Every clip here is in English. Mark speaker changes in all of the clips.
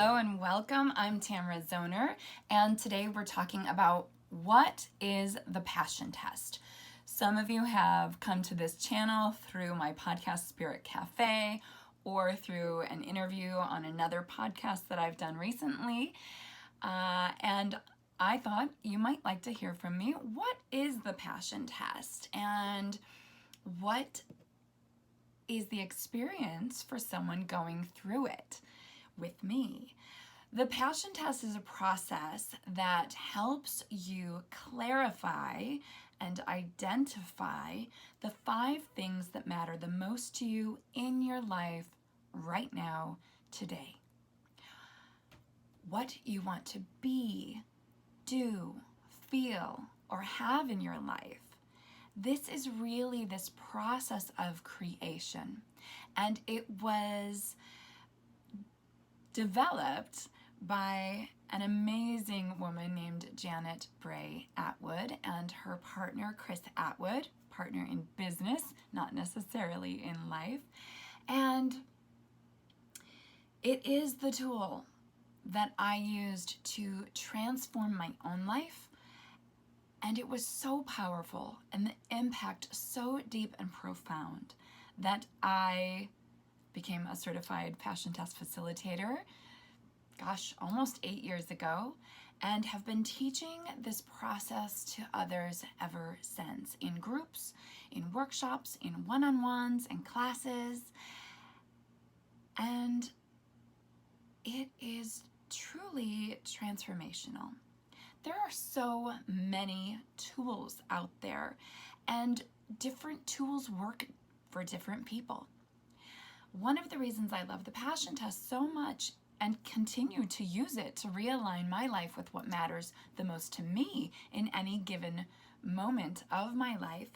Speaker 1: Hello and welcome. I'm Tamara Zoner, and today we're talking about what is the passion test. Some of you have come to this channel through my podcast Spirit Cafe or through an interview on another podcast that I've done recently. And I thought you might like to hear from me. What is the passion test and what is the experience for someone going through it with me? The passion test is a process that helps you clarify and identify the 5 things that matter the most to you in your life right now, today. What you want to be, do, feel, or have in your life. This is really this process of creation, and it was developed by an amazing woman named Janet Bray Atwood and her partner Chris Atwood, partner in business, not necessarily in life. And it is the tool that I used to transform my own life. And it was so powerful and the impact so deep and profound that I became a certified passion test facilitator, almost 8 years ago, and have been teaching this process to others ever since, in groups, in workshops, in one-on-ones, and classes. And it is truly transformational. There are so many tools out there, and different tools work for different people. One of the reasons I love the passion test so much and continue to use it to realign my life with what matters the most to me in any given moment of my life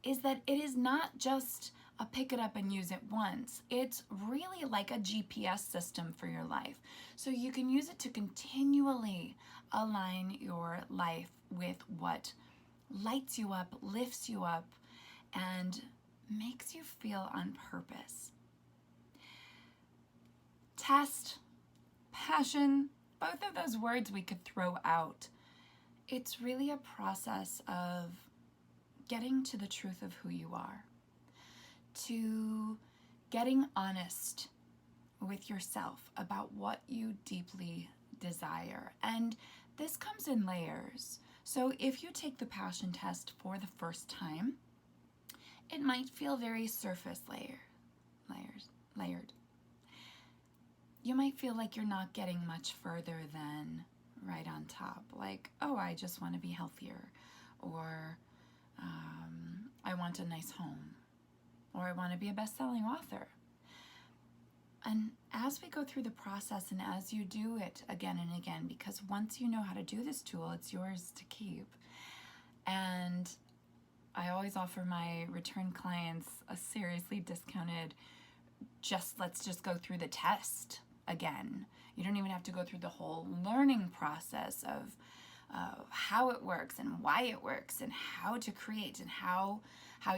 Speaker 1: is that it is not just a pick it up and use it once. It's really like a GPS system for your life. So you can use it to continually align your life with what lights you up, lifts you up, and makes you feel on purpose. Test, passion, both of those words we could throw out. It's really a process of getting to the truth of who you are, to getting honest with yourself about what you deeply desire. And this comes in layers. So if you take the passion test for the first time, it might feel very surface layered. You might feel like you're not getting much further than right on top. Like, oh, I just want to be healthier, or I want a nice home, or I want to be a best-selling author. And as we go through the process and as you do it again and again, because once you know how to do this tool, it's yours to keep. And I always offer my return clients a seriously discounted, let's just go through the test again. You don't even have to go through the whole learning process of how it works and why it works and how to create and how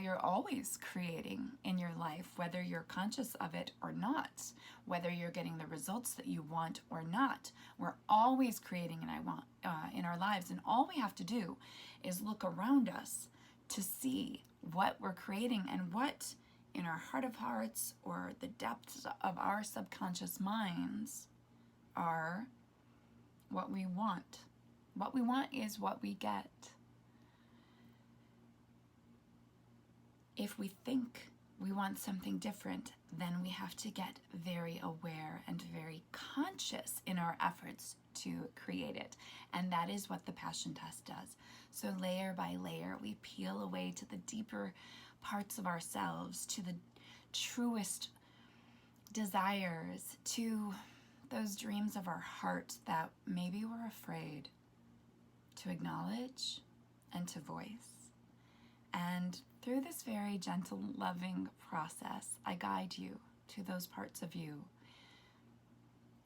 Speaker 1: you're always creating in your life, whether you're conscious of it or not, whether you're getting the results that you want or not. We're always creating in our lives, and all we have to do is look around us to see what we're creating and what in our heart of hearts or the depths of our subconscious minds are what we want. What we want is what we get. If we think we want something different, then we have to get very aware and very conscious in our efforts to create it. And that is what the passion test does. So layer by layer, we peel away to the deeper parts of ourselves, to the truest desires, to those dreams of our heart that maybe we're afraid to acknowledge and to voice. And through this very gentle, loving process, I guide you to those parts of you.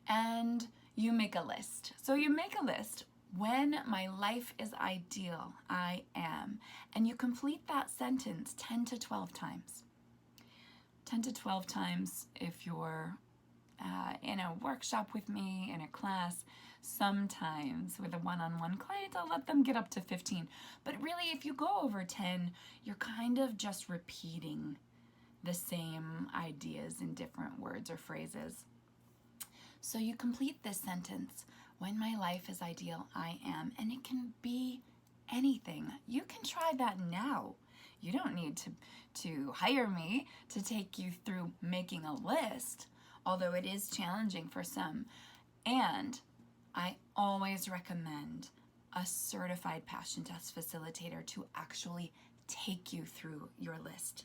Speaker 1: And you make a list. So you make a list. When my life is ideal, I am. And you complete that sentence 10 to 12 times. 10 to 12 times if you're in a workshop with me, in a class. Sometimes with a one-on-one client, I'll let them get up to 15. But really, if you go over 10, you're kind of just repeating the same ideas in different words or phrases. So you complete this sentence: when my life is ideal, I am. And it can be anything. You can try that now. You don't need to hire me to take you through making a list, although it is challenging for some. And I always recommend a certified passion test facilitator to actually take you through your list.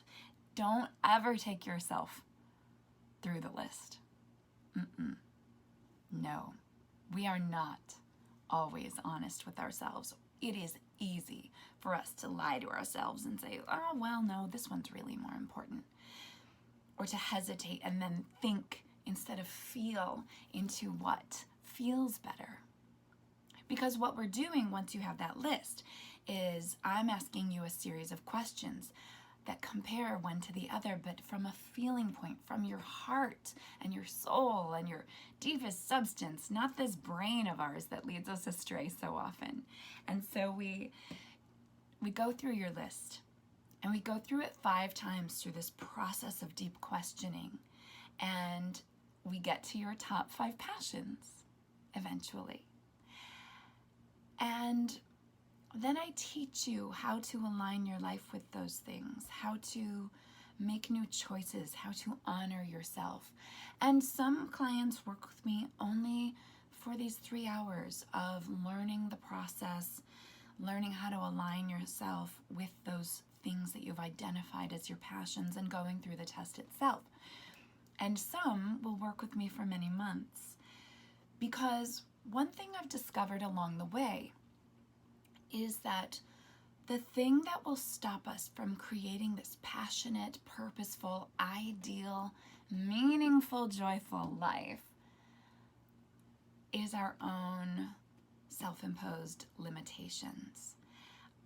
Speaker 1: Don't ever take yourself through the list. No, we are not always honest with ourselves. It is easy for us to lie to ourselves and say, oh, well, no, this one's really more important. Or to hesitate and then think instead of feel into what feels better. Because what we're doing once you have that list is I'm asking you a series of questions that compare one to the other, but from a feeling point, from your heart and your soul and your deepest substance, not this brain of ours that leads us astray so often. And so we go through your list, and we go through it 5 times through this process of deep questioning, and we get to your top 5 passions eventually. And then I teach you how to align your life with those things, how to make new choices, how to honor yourself. And some clients work with me only for these 3 hours of learning the process, learning how to align yourself with those things that you've identified as your passions and going through the test itself. And some will work with me for many months, because one thing I've discovered along the way is that the thing that will stop us from creating this passionate, purposeful, ideal, meaningful, joyful life is our own self-imposed limitations.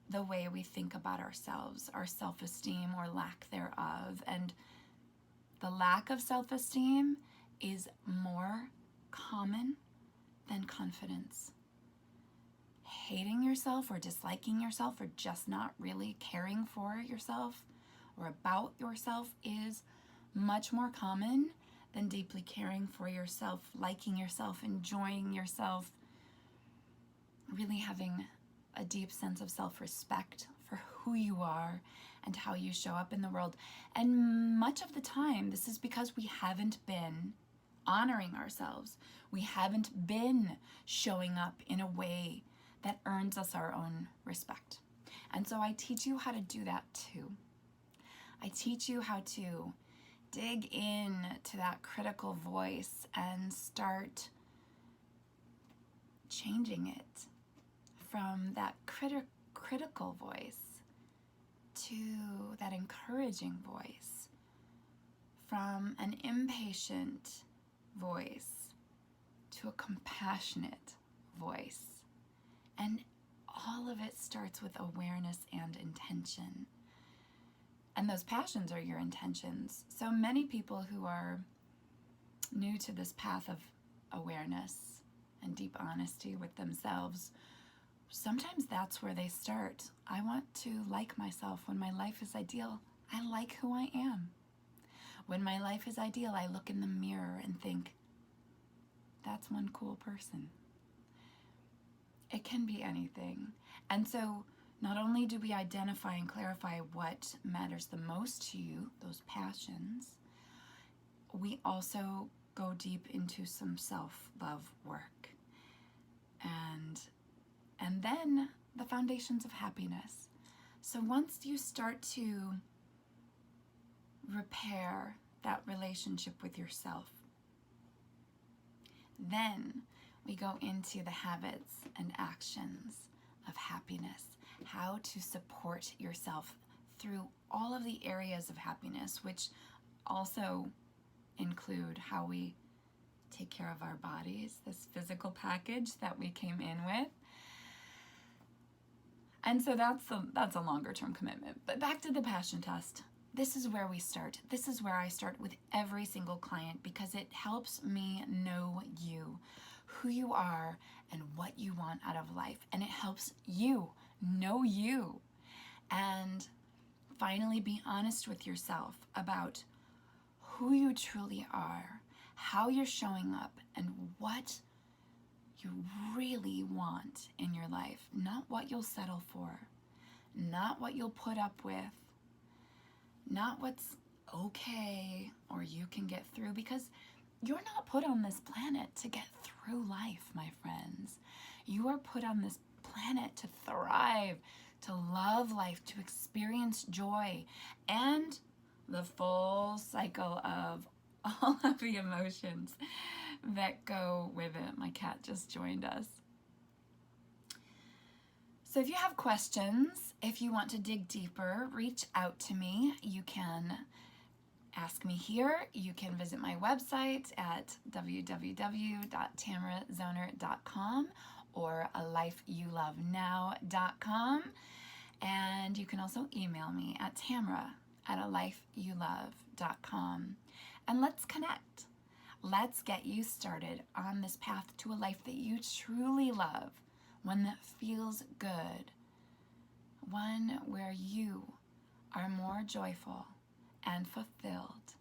Speaker 1: The way we think about ourselves, our self-esteem or lack thereof. And the lack of self-esteem is more common than confidence. Hating yourself or disliking yourself or just not really caring for yourself or about yourself is much more common than deeply caring for yourself, liking yourself, enjoying yourself, really having a deep sense of self-respect for who you are and how you show up in the world. And much of the time, this is because we haven't been honoring ourselves. We haven't been showing up in a way that earns us our own respect. And so I teach you how to do that too. I teach you how to dig in to that critical voice and start changing it from that critical voice to that encouraging voice, from an impatient voice to a compassionate voice. And all of it starts with awareness and intention. And those passions are your intentions. So many people who are new to this path of awareness and deep honesty with themselves, sometimes that's where they start. I want to like myself. When my life is ideal, I like who I am. When my life is ideal, I look in the mirror and think, that's one cool person. It can be anything. And so not only do we identify and clarify what matters the most to you, those passions, we also go deep into some self-love work. And then the foundations of happiness. So once you start to repair that relationship with yourself, then we go into the habits and actions of happiness, how to support yourself through all of the areas of happiness, which also include how we take care of our bodies, this physical package that we came in with. And so that's a longer term commitment. But back to the passion test. this is where we start. This is where I start with every single client because it helps me know you, who you are, and what you want out of life. And it helps you know you. And finally, be honest with yourself about who you truly are, how you're showing up, and what you really want in your life. Not what you'll settle for, not what you'll put up with, not what's okay or you can get through, because you're not put on this planet to get through life, my friends. You are put on this planet to thrive, to love life, to experience joy, and the full cycle of all of the emotions that go with it. My cat just joined us. So if you have questions, if you want to dig deeper, reach out to me. You can ask me here. You can visit my website at www.tamarazoner.com or alifeyoulovenow.com. And you can also email me at tamara@alifeyoulove.com. And let's connect. Let's get you started on this path to a life that you truly love, one that feels good, one where you are more joyful and fulfilled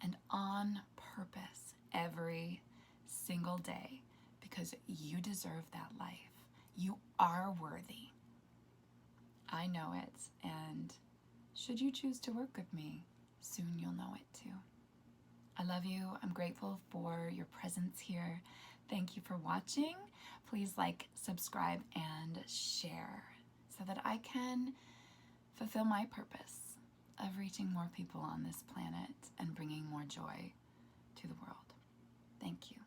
Speaker 1: and on purpose every single day because you deserve that life. You are worthy. I know it, and should you choose to work with me, soon you'll know it too. I love you. I'm grateful for your presence here. Thank you for watching. Please like, subscribe, and share so that I can fulfill my purpose of reaching more people on this planet and bringing more joy to the world. Thank you.